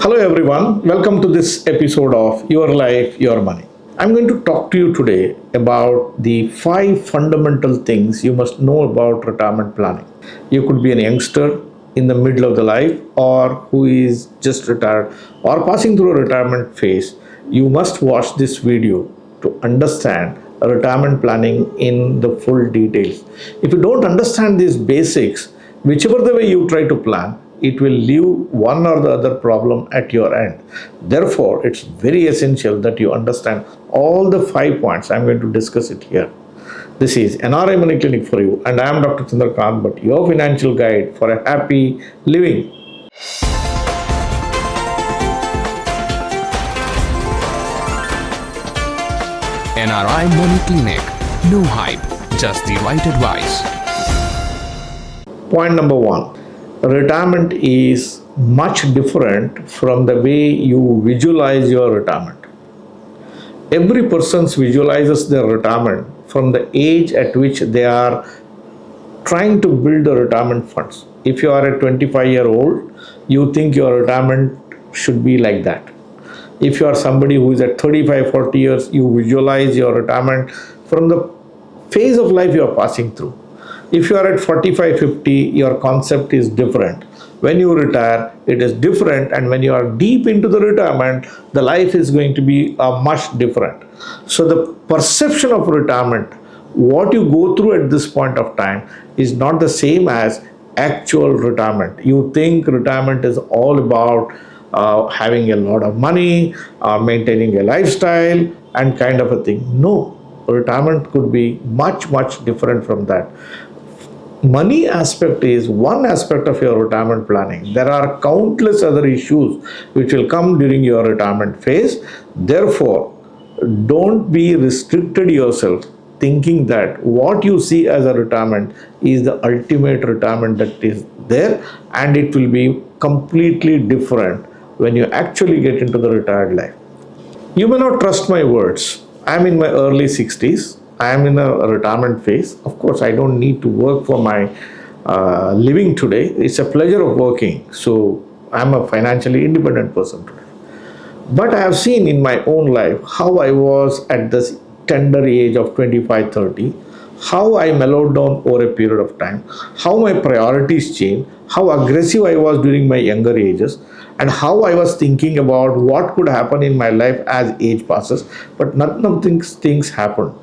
Hello everyone, welcome to this episode of Your Life, Your Money. I'm going to talk to you today about the 5 fundamental things you must know about retirement planning. You could be a youngster in the middle of the life or who is just retired or passing through a retirement phase. You must watch this video to understand retirement planning in the full details. If you don't understand these basics, whichever the way you try to plan, it will leave one or the other problem at your end. Therefore, it's very essential that you understand all the 5 points. I'm going to discuss it here. This is NRI Money Clinic for you, and I am Dr. Chandrakant, but your financial guide for a happy living. NRI Money Clinic. No hype, just the right advice. Point number 1. Retirement is much different from the way you visualize your retirement. Every person visualizes their retirement from the age at which they are trying to build the retirement funds. If you are a 25-year-old, you think your retirement should be like that. If you are somebody who is at 35, 40 years, you visualize your retirement from the phase of life you are passing through. If you are at 45, 50, your concept is different. When you retire, it is different, and when you are deep into the retirement, the life is going to be much different. So the perception of retirement, what you go through at this point of time, is not the same as actual retirement. You think retirement is all about having a lot of money, maintaining a lifestyle, and kind of a thing. No, retirement could be much, much different from that. Money aspect is one aspect of your retirement planning. There are countless other issues which will come during your retirement phase. Therefore, don't be restricted yourself thinking that what you see as a retirement is the ultimate retirement that is there, and it will be completely different when you actually get into the retired life. You may not trust my words. I am in my early 60s. I am in a retirement phase. Of course, I don't need to work for my living today. It's a pleasure of working. So I'm a financially independent person today. But I have seen in my own life how I was at this tender age of 25, 30, how I mellowed down over a period of time, how my priorities changed, how aggressive I was during my younger ages, and how I was thinking about what could happen in my life as age passes. But none of these things happen.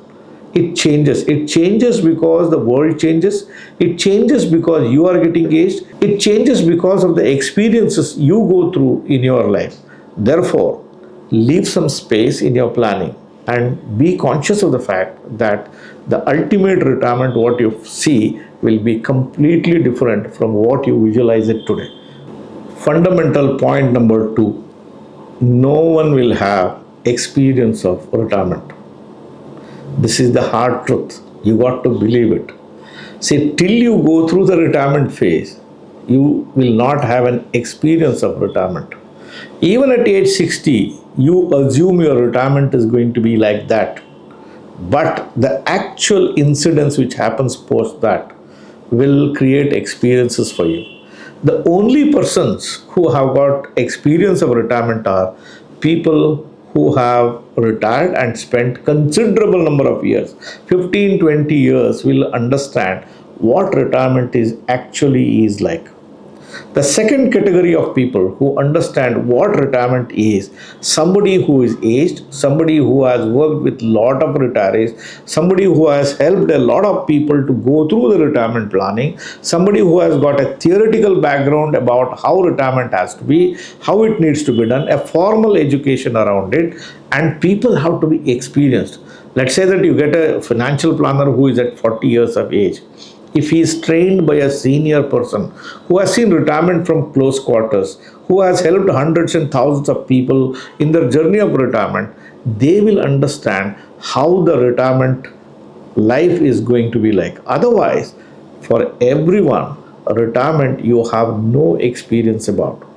It changes. It changes because the world changes. It changes because you are getting aged. It changes because of the experiences you go through in your life. Therefore, leave some space in your planning and be conscious of the fact that the ultimate retirement, what you see, will be completely different from what you visualize it today. Fundamental point number 2. No one will have experience of retirement. This is the hard truth. You got to believe it. See, till you go through the retirement phase, you will not have an experience of retirement. Even at age 60, you assume your retirement is going to be like that. But the actual incidents which happens post that will create experiences for you. The only persons who have got experience of retirement are people who have retired and spent considerable number of years, 15, 20 years, will understand what retirement is actually is like. The second category of people who understand what retirement is, somebody who is aged, somebody who has worked with lot of retirees, somebody who has helped a lot of people to go through the retirement planning, somebody who has got a theoretical background about how retirement has to be, how it needs to be done, a formal education around it, and people have to be experienced. Let's say that you get a financial planner who is at 40 years of age. If he is trained by a senior person who has seen retirement from close quarters, who has helped hundreds and thousands of people in their journey of retirement, they will understand how the retirement life is going to be like. Otherwise, for everyone, retirement you have no experience about.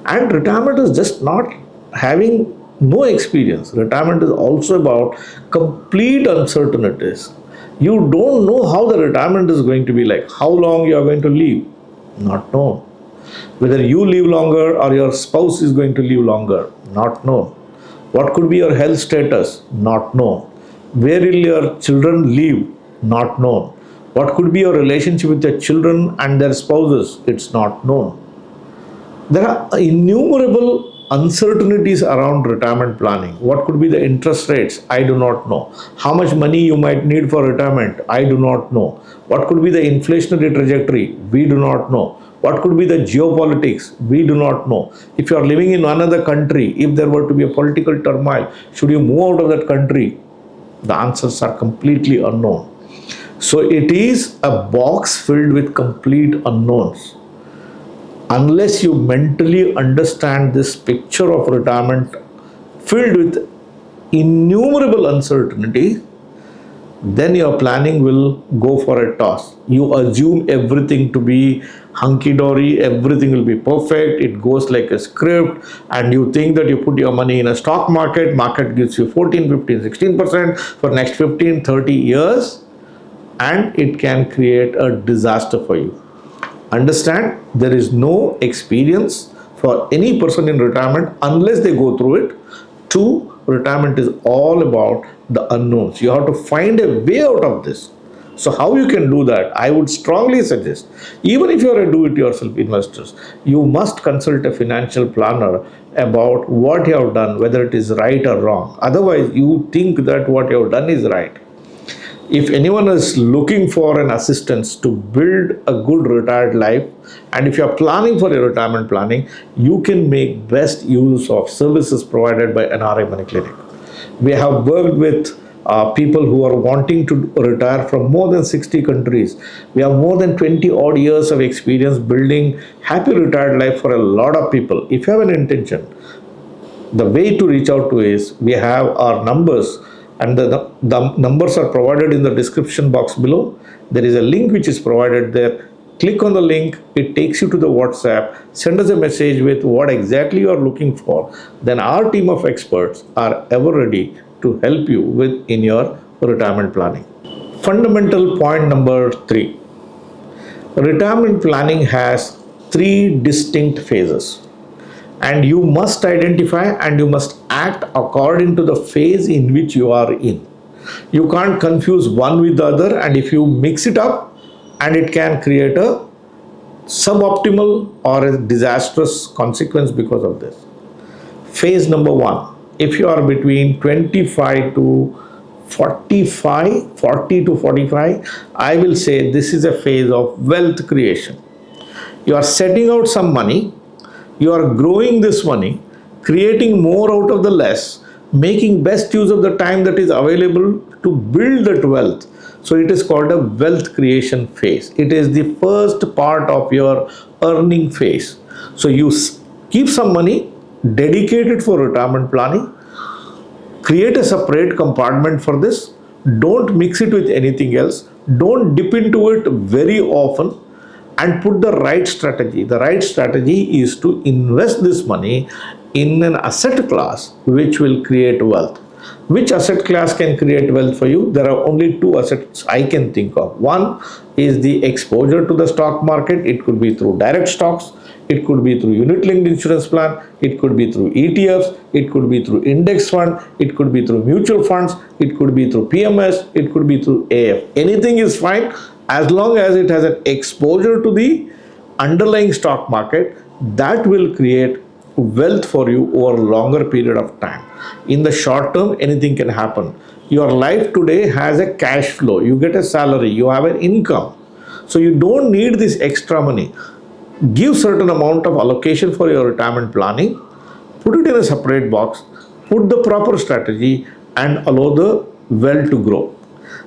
And retirement is just not having no experience. Retirement is also about complete uncertainties. You don't know how the retirement is going to be like, how long you are going to live, not known. Whether you live longer or your spouse is going to live longer, not known. What could be your health status? Not known. Where will your children live? Not known. What could be your relationship with your children and their spouses? It's not known. There are innumerable uncertainties around retirement planning. What could be the interest rates? I do not know. How much money you might need for retirement? I do not know. What could be the inflationary trajectory? We do not know. What could be the geopolitics? We do not know. If you are living in another country, if there were to be a political turmoil, should you move out of that country? The answers are completely unknown. So it is a box filled with complete unknowns. Unless you mentally understand this picture of retirement filled with innumerable uncertainties, then your planning will go for a toss. You assume everything to be hunky-dory, everything will be perfect, it goes like a script, and you think that you put your money in a stock market, market gives you 14, 15, 16% for next 15, 30 years, and it can create a disaster for you. Understand, there is no experience for any person in retirement unless they go through it. Two, retirement is all about the unknowns. You have to find a way out of this. So how you can do that? I would strongly suggest, even if you are a do-it-yourself investor, you must consult a financial planner about what you have done, whether it is right or wrong. Otherwise, you think that what you have done is right. If anyone is looking for an assistance to build a good retired life, and if you are planning for your retirement planning, you can make best use of services provided by NRI Money Clinic. We have worked with people who are wanting to retire from more than 60 countries. We have more than 20 odd years of experience building happy retired life for a lot of people. If you have an intention, the way to reach out to is, we have our numbers, and the numbers are provided in the description box below. There is a link which is provided there. Click on the link, it takes you to the WhatsApp. Send us a message with what exactly you are looking for. Then our team of experts are ever ready to help you in your retirement planning. Fundamental point number 3. Retirement planning has 3 distinct phases, and you must identify and you must act according to the phase in which you are in. You can't confuse one with the other, and if you mix it up, and it can create a suboptimal or a disastrous consequence because of this. Phase number 1, if you are between 25 to 45, 40 to 45, I will say this is a phase of wealth creation. You are setting out some money, you are growing this money, creating more out of the less, making best use of the time that is available to build that wealth. So it is called a wealth creation phase. It is the first part of your earning phase. So you keep some money, dedicate it for retirement planning, create a separate compartment for this. Don't mix it with anything else. Don't dip into it very often, and put the right strategy. The right strategy is to invest this money in an asset class which will create wealth. Which asset class can create wealth for you? There are only 2 assets I can think of. One is the exposure to the stock market. It could be through direct stocks, it could be through unit-linked insurance plan, it could be through ETFs, it could be through index fund, it could be through mutual funds, it could be through PMS, it could be through AF. Anything is fine as long as it has an exposure to the underlying stock market. That will create wealth for you over a longer period of time. In the short term, anything can happen. Your life today has a cash flow. You get a salary, you have an income. So you don't need this extra money. Give certain amount of allocation for your retirement planning, put it in a separate box, put the proper strategy, and allow the wealth to grow.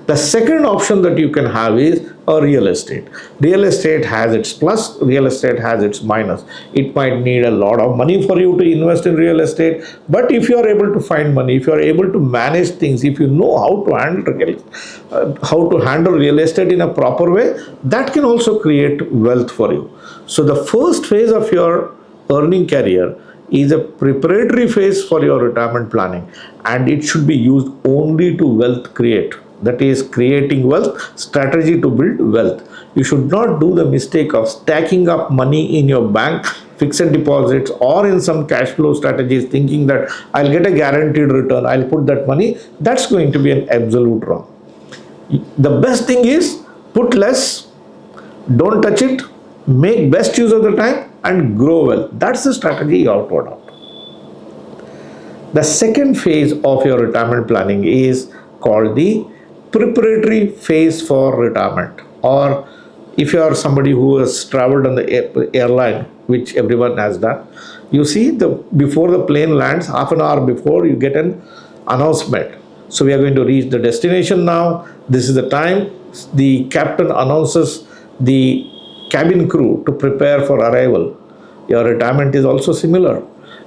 The second option that you can have is a real estate. Real estate has its plus, real estate has its minus. It might need a lot of money for you to invest in real estate, but if you are able to find money, if you are able to manage things, if you know how to handle real estate in a proper way, that can also create wealth for you. So the first phase of your earning career is a preparatory phase for your retirement planning, and it should be used only to wealth create. that is creating wealth, strategy to build wealth. You should not do the mistake of stacking up money in your bank, fixed deposits, or in some cash flow strategies, thinking that I'll get a guaranteed return, I'll put that money. That's going to be an absolute wrong. The best thing is put less, don't touch it, make best use of the time, and grow well. That's the strategy you have to adopt. The second phase of your retirement planning is called the preparatory phase for retirement. Or if you are somebody who has traveled on the airline, which everyone has done, you see before the plane lands, half an hour before, you get an announcement. So we are going to reach the destination now. This is the time. The captain announces the cabin crew to prepare for arrival. Your retirement is also similar.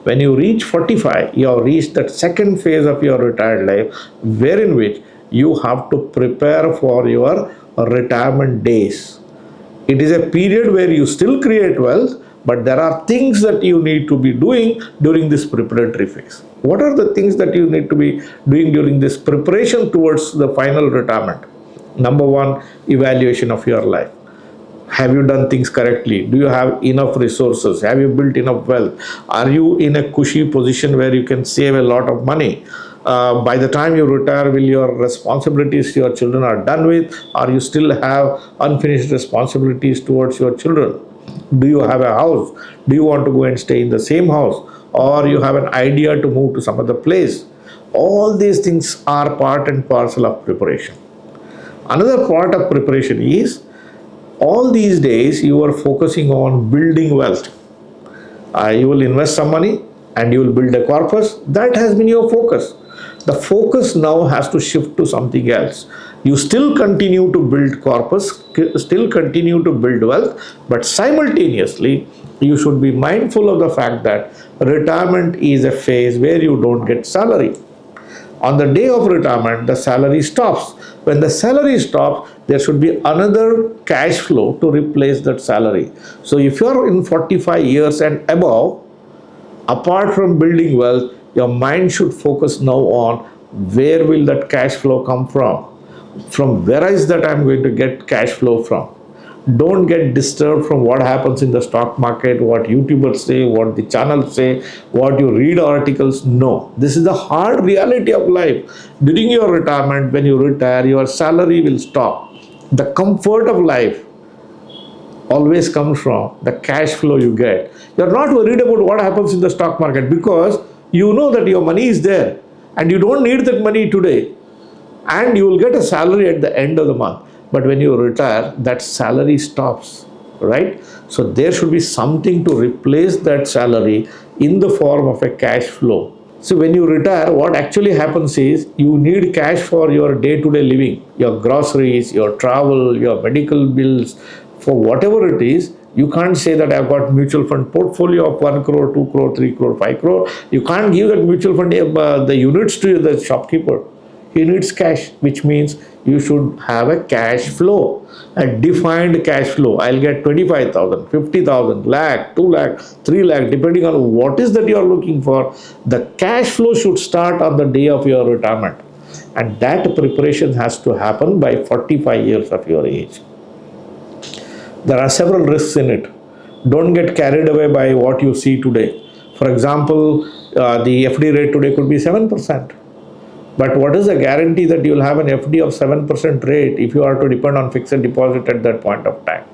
When you reach 45, you have reached that second phase of your retired life, wherein which you have to prepare for your retirement days. It is a period where you still create wealth, but there are things that you need to be doing during this preparatory phase. What are the things that you need to be doing during this preparation towards the final retirement? Number one, evaluation of your life. Have you done things correctly? Do you have enough resources? Have you built enough wealth? Are you in a cushy position where you can save a lot of money? By the time you retire, will your responsibilities to your children are done with, or you still have unfinished responsibilities towards your children? Do you have a house? Do you want to go and stay in the same house, or you have an idea to move to some other place? All these things are part and parcel of preparation. Another part of preparation is, all these days you are focusing on building wealth. You will invest some money and you will build a corpus. That has been your focus. The focus now has to shift to something else. You still continue to build corpus, still continue to build wealth, but simultaneously you should be mindful of the fact that retirement is a phase where you don't get salary. On the day of retirement, the salary stops. When the salary stops, there should be another cash flow to replace that salary. So if you are in 45 years and above, apart from building wealth, your mind should focus now on where will that cash flow come from? From where is that I'm going to get cash flow from? Don't get disturbed from what happens in the stock market, what YouTubers say, what the channels say, what you read articles. No, this is the hard reality of life. During your retirement, when you retire, your salary will stop. The comfort of life always comes from the cash flow you get. You're not worried about what happens in the stock market because you know that your money is there and you don't need that money today, and you will get a salary at the end of the month. But when you retire, that salary stops, right? So there should be something to replace that salary in the form of a cash flow. So when you retire, what actually happens is you need cash for your day-to-day living, your groceries, your travel, your medical bills, for whatever it is. You can't say that I've got mutual fund portfolio of 1 crore, 2 crore, 3 crore, 5 crore. You can't give that mutual fund the units to the shopkeeper. He needs cash, which means you should have a cash flow, a defined cash flow. I'll get 25,000, 50,000, lakh, 2 lakh, 3 lakh, depending on what is that you are looking for. The cash flow should start on the day of your retirement. And that preparation has to happen by 45 years of your age. There are several risks in it. Don't get carried away by what you see today. For example, the FD rate today could be 7%. But what is the guarantee that you will have an FD of 7% rate if you are to depend on fixed deposit at that point of time?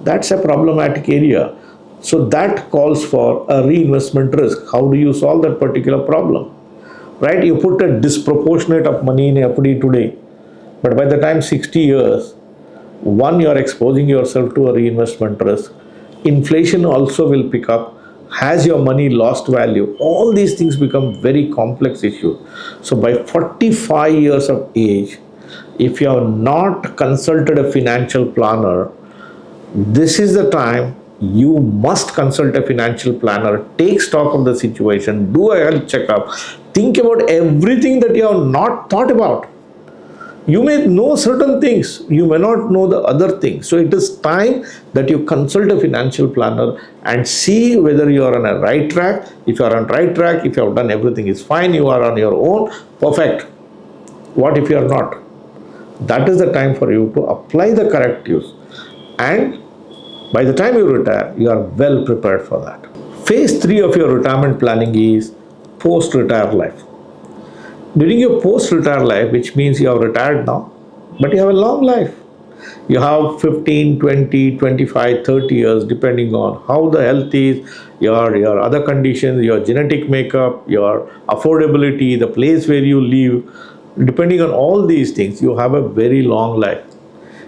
That's a problematic area. So that calls for a reinvestment risk. How do you solve that particular problem? Right? You put a disproportionate of money in FD today, but by the time 60 years, one, you are exposing yourself to a reinvestment risk. Inflation also will pick up. Has your money lost value? All these things become very complex issues. So by 45 years of age, if you have not consulted a financial planner, this is the time you must consult a financial planner, take stock of the situation, do a health checkup, think about everything that you have not thought about. You may know certain things, you may not know the other things. So it is time that you consult a financial planner and see whether you are on a right track. If you are on right track, if you have done everything is fine, you are on your own, perfect. What if you are not? That is the time for you to apply the correctives, and by the time you retire, you are well prepared for that. Phase 3 of your retirement planning is post-retire life. During your post-retire life, which means you have retired now, but you have a long life. You have 15, 20, 25, 30 years, depending on how the health is, your other conditions, your genetic makeup, your affordability, the place where you live. Depending on all these things, you have a very long life.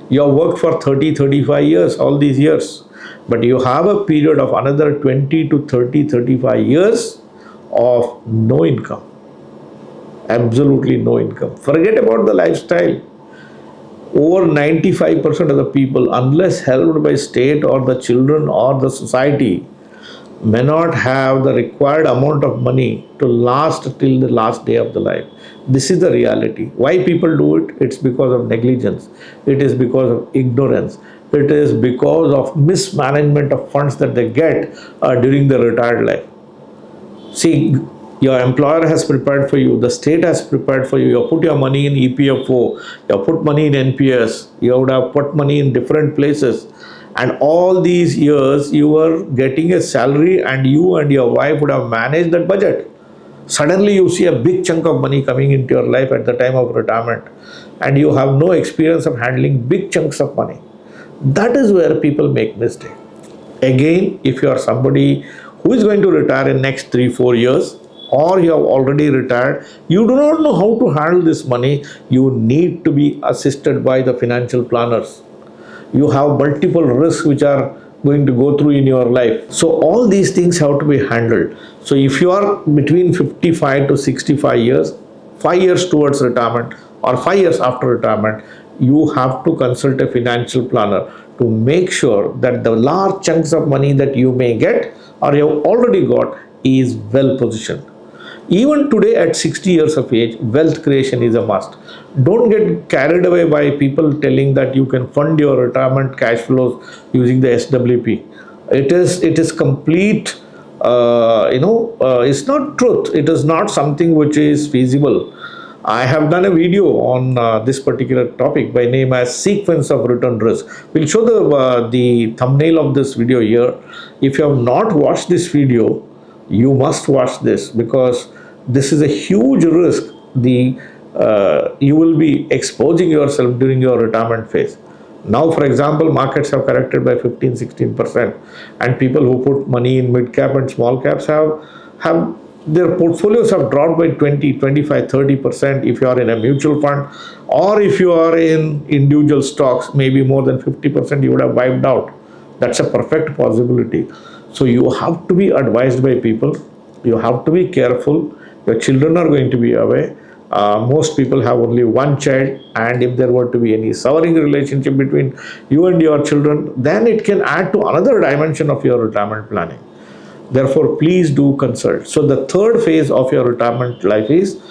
You have worked for 30, 35 years, all these years, but you have a period of another 20 to 30, 35 years of no income. Absolutely no income. Forget about the lifestyle. Over 95% of the people, unless helped by state or the children or the society, may not have the required amount of money to last till the last day of the life. This is the reality. Why people do it? It's because of negligence. It is because of ignorance. It is because of mismanagement of funds that they get during the retired life. See, your employer has prepared for you, the state has prepared for you, you have put your money in EPFO, you have put money in NPS, you would have put money in different places, and all these years you were getting a salary and you and your wife would have managed that budget. Suddenly you see a big chunk of money coming into your life at the time of retirement, and you have no experience of handling big chunks of money. That is where people make mistake. Again, if you are somebody who is going to retire in next 3-4 years, or you have already retired, you do not know how to handle this money, you need to be assisted by the financial planners. You have multiple risks which are going to go through in your life. So all these things have to be handled. So if you are between 55 to 65 years, 5 years towards retirement or 5 years after retirement, you have to consult a financial planner to make sure that the large chunks of money that you may get or you have already got is well positioned. Even today at 60 years of age, wealth creation is a must. Don't get carried away by people telling that you can fund your retirement cash flows using the SWP. It is complete, it's not truth. It is not something which is feasible. I have done a video on this particular topic by name as sequence of return risk. We'll show the thumbnail of this video here. If you have not watched this video, you must watch this, because this is a huge risk you will be exposing yourself during your retirement phase. Now, for example, markets have corrected by 15-16%, and people who put money in mid cap and small caps have their portfolios have dropped by 20, 25, 30%. If you are in a mutual fund or if you are in individual stocks, maybe more than 50% you would have wiped out. That's a perfect possibility. So you have to be advised by people. You have to be careful. Your children are going to be away. Most people have only one child, and if there were to be any souring relationship between you and your children, then it can add to another dimension of your retirement planning. Therefore, please do consult. So the third phase of your retirement life is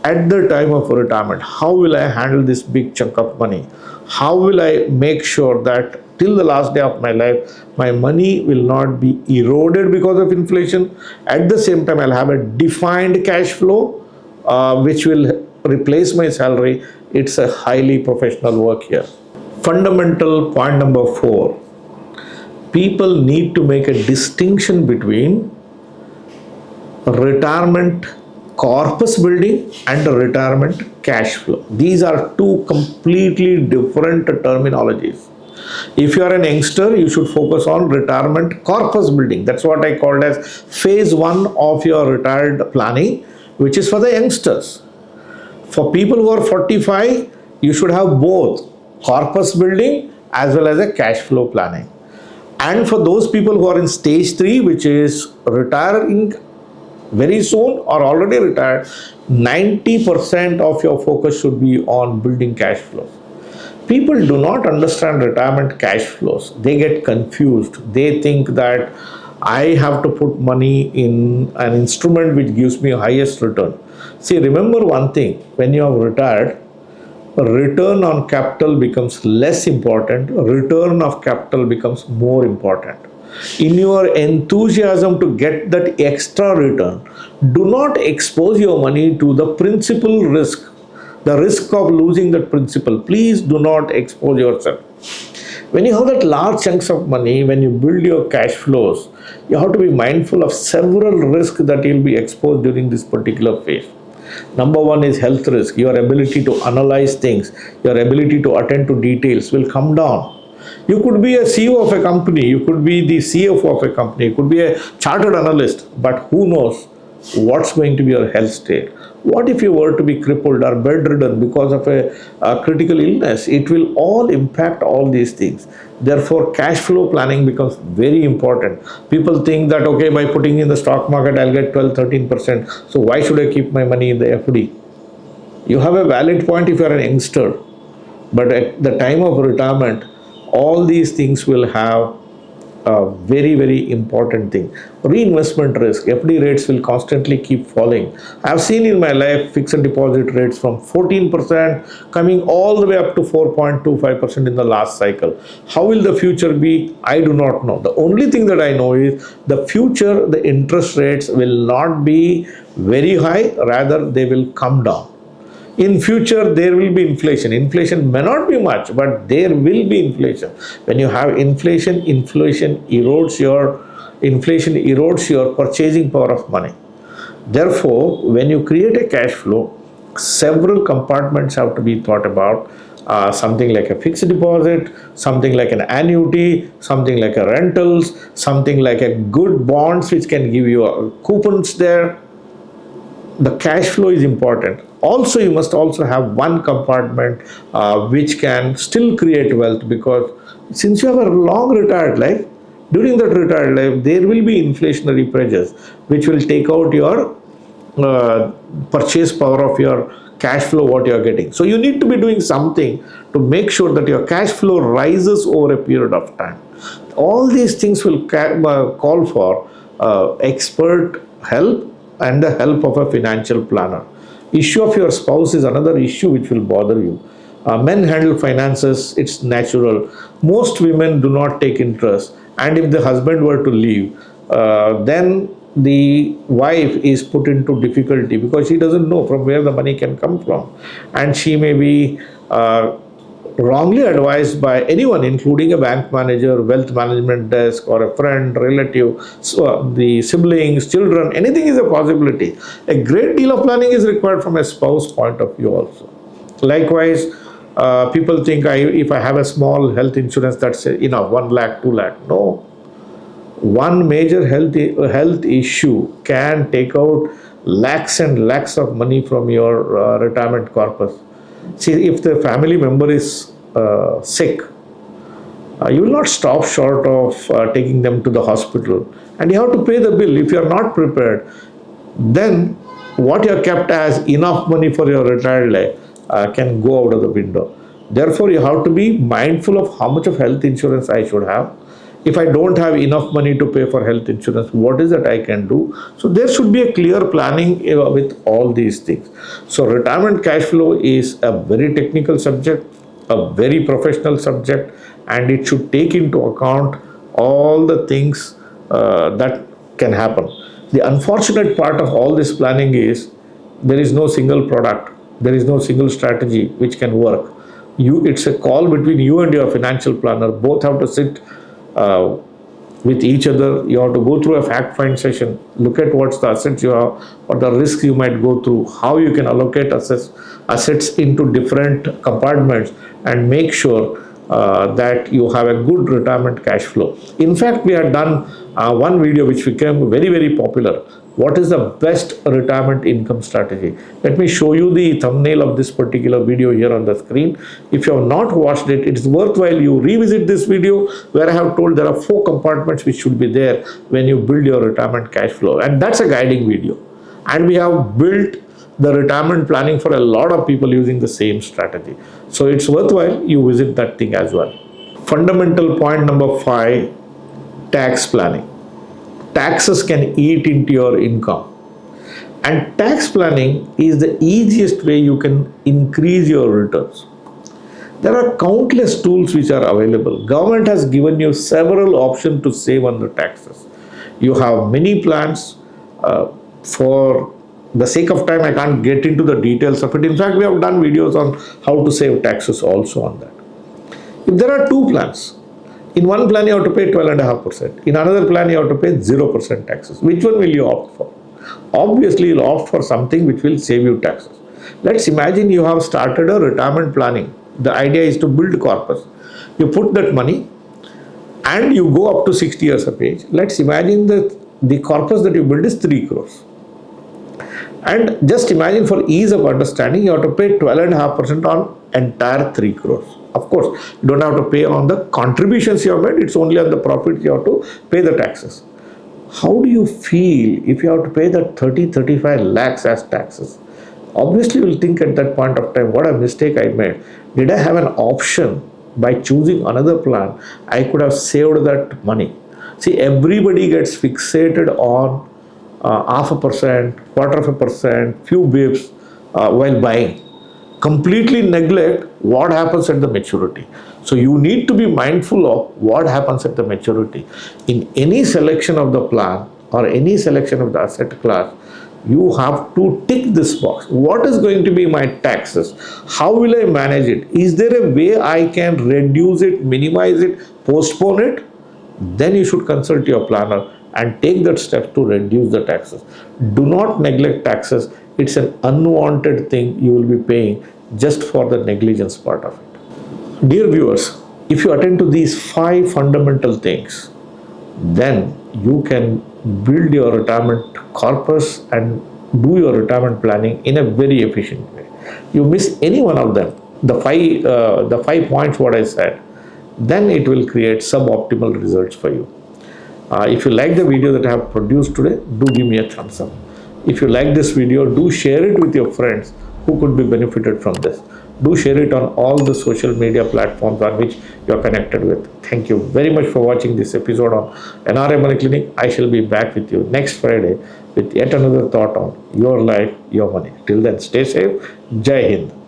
at the time of retirement. How will I handle this big chunk of money? How will I make sure that till the last day of my life, my money will not be eroded because of inflation? At the same time, I'll have a defined cash flow which will replace my salary. It's a highly professional work here. Fundamental point number 4. People need to make a distinction between retirement corpus building and retirement cash flow. These are two completely different terminologies. If you are an youngster, you should focus on retirement corpus building. That's what I called as phase 1 of your retired planning, which is for the youngsters. For people who are 45, you should have both corpus building as well as a cash flow planning. And for those people who are in stage 3, which is retiring very soon or already retired, 90% of your focus should be on building cash flows. People do not understand retirement cash flows. They get confused. They think that I have to put money in an instrument which gives me highest return. See, remember one thing, when you have retired, return on capital becomes less important, return of capital becomes more important. In your enthusiasm to get that extra return, do not expose your money to the principal risk the risk of losing that principal. Please do not expose yourself. When you have that large chunks of money, when you build your cash flows, you have to be mindful of several risks that you'll be exposed during this particular phase. Number one is health risk. Your ability to analyze things, your ability to attend to details will come down. You could be a CEO of a company, you could be the CFO of a company, you could be a chartered analyst, but who knows what's going to be your health state. What if you were to be crippled or bedridden because of a critical illness? It will all impact all these things. Therefore, cash flow planning becomes very important. People think that, okay, by putting in the stock market, I'll get 12-13%. So why should I keep my money in the FD? You have a valid point if you're an youngster. But at the time of retirement, all these things will have a very, very important thing. Reinvestment risk. FD rates will constantly keep falling. I've seen in my life fixed deposit rates from 14% coming all the way up to 4.25% in the last cycle. How will the future be? I do not know. The only thing that I know is the future, the interest rates will not be very high, rather they will come down. In future, there will be inflation. Inflation may not be much, but there will be inflation. When you have inflation, inflation erodes your purchasing power of money. Therefore, when you create a cash flow, several compartments have to be thought about. Something like a fixed deposit, something like an annuity, something like a rentals, something like a good bonds which can give you coupons there. The cash flow is important. Also, you must also have one compartment which can still create wealth, because since you have a long retired life, during that retired life, there will be inflationary pressures which will take out your purchase power of your cash flow, what you are getting. So you need to be doing something to make sure that your cash flow rises over a period of time. All these things will call for expert help and the help of a financial planner. Issue of your spouse is another issue which will bother you. Men handle finances, it's natural. Most women do not take interest, and if the husband were to leave, then the wife is put into difficulty because she doesn't know from where the money can come from, and she may be wrongly advised by anyone, including a bank manager, wealth management desk, or a friend, relative, the siblings, children. Anything is a possibility. A great deal of planning is required from a spouse point of view also. Likewise, people think if I have a small health insurance, that's enough, 1 lakh, 2 lakh. No. One major health issue can take out lakhs and lakhs of money from your retirement corpus. See, if the family member is sick, you will not stop short of taking them to the hospital, and you have to pay the bill. If you are not prepared, then what you are kept as enough money for your retired life can go out of the window. Therefore, you have to be mindful of how much of health insurance I should have. If I don't have enough money to pay for health insurance, what is that I can do? So there should be a clear planning with all these things. So retirement cash flow is a very technical subject, a very professional subject, and it should take into account all the things that can happen. The unfortunate part of all this planning is there is no single product, there is no single strategy which can work. It's a call between you and your financial planner. Both have to sit with each other. You have to go through a fact find session, look at what's the assets you have, what the risks you might go through, how you can allocate assets into different compartments, and make sure that you have a good retirement cash flow. In fact, we had done one video which became very, very popular. What is the best retirement income strategy? Let me show you the thumbnail of this particular video here on the screen. If you have not watched it, it's worthwhile you revisit this video, where I have told there are 4 compartments which should be there when you build your retirement cash flow. And that's a guiding video. And we have built the retirement planning for a lot of people using the same strategy. So it's worthwhile you visit that thing as well. Fundamental point number 5, tax planning. Taxes can eat into your income, and tax planning is the easiest way you can increase your returns. There are countless tools which are available. Government has given you several options to save on the taxes. You have many plans for The sake of time, I can't get into the details of it. In fact, we have done videos on how to save taxes also on that. If there are two plans, in one plan you have to pay 12.5%, in another plan you have to pay 0% taxes. Which one will you opt for? Obviously, you'll opt for something which will save you taxes. Let's imagine you have started a retirement planning. The idea is to build corpus. You put that money and you go up to 60 years of age. Let's imagine that the corpus that you build is 3 crores. And just imagine, for ease of understanding, you have to pay 12.5% on entire 3 crores. Of course, you don't have to pay on the contributions you have made, it's only on the profit you have to pay the taxes. How do you feel if you have to pay that 35 lakhs as taxes? Obviously, you will think at that point of time, what a mistake I made. Did I have an option? By choosing another plan, I could have saved that money. See, everybody gets fixated on 0.5%, 0.25%, few bips while buying. Completely neglect what happens at the maturity. So you need to be mindful of what happens at the maturity. In any selection of the plan or any selection of the asset class, you have to tick this box. What is going to be my taxes? How will I manage it? Is there a way I can reduce it, minimize it, postpone it? Then you should consult your planner and take that step to reduce the taxes. Do not neglect taxes. It's an unwanted thing you will be paying just for the negligence part of it. Dear viewers, if you attend to these 5 fundamental things, then you can build your retirement corpus and do your retirement planning in a very efficient way. You miss any one of them, the five points what I said, then it will create suboptimal results for you. If you like the video that I have produced today, do give me a thumbs up. If you like this video, do share it with your friends who could be benefited from this. Do share it on all the social media platforms on which you are connected with. Thank you very much for watching this episode on NRI Money Clinic. I shall be back with you next Friday with yet another thought on your life, your money. Till then, stay safe. Jai Hind.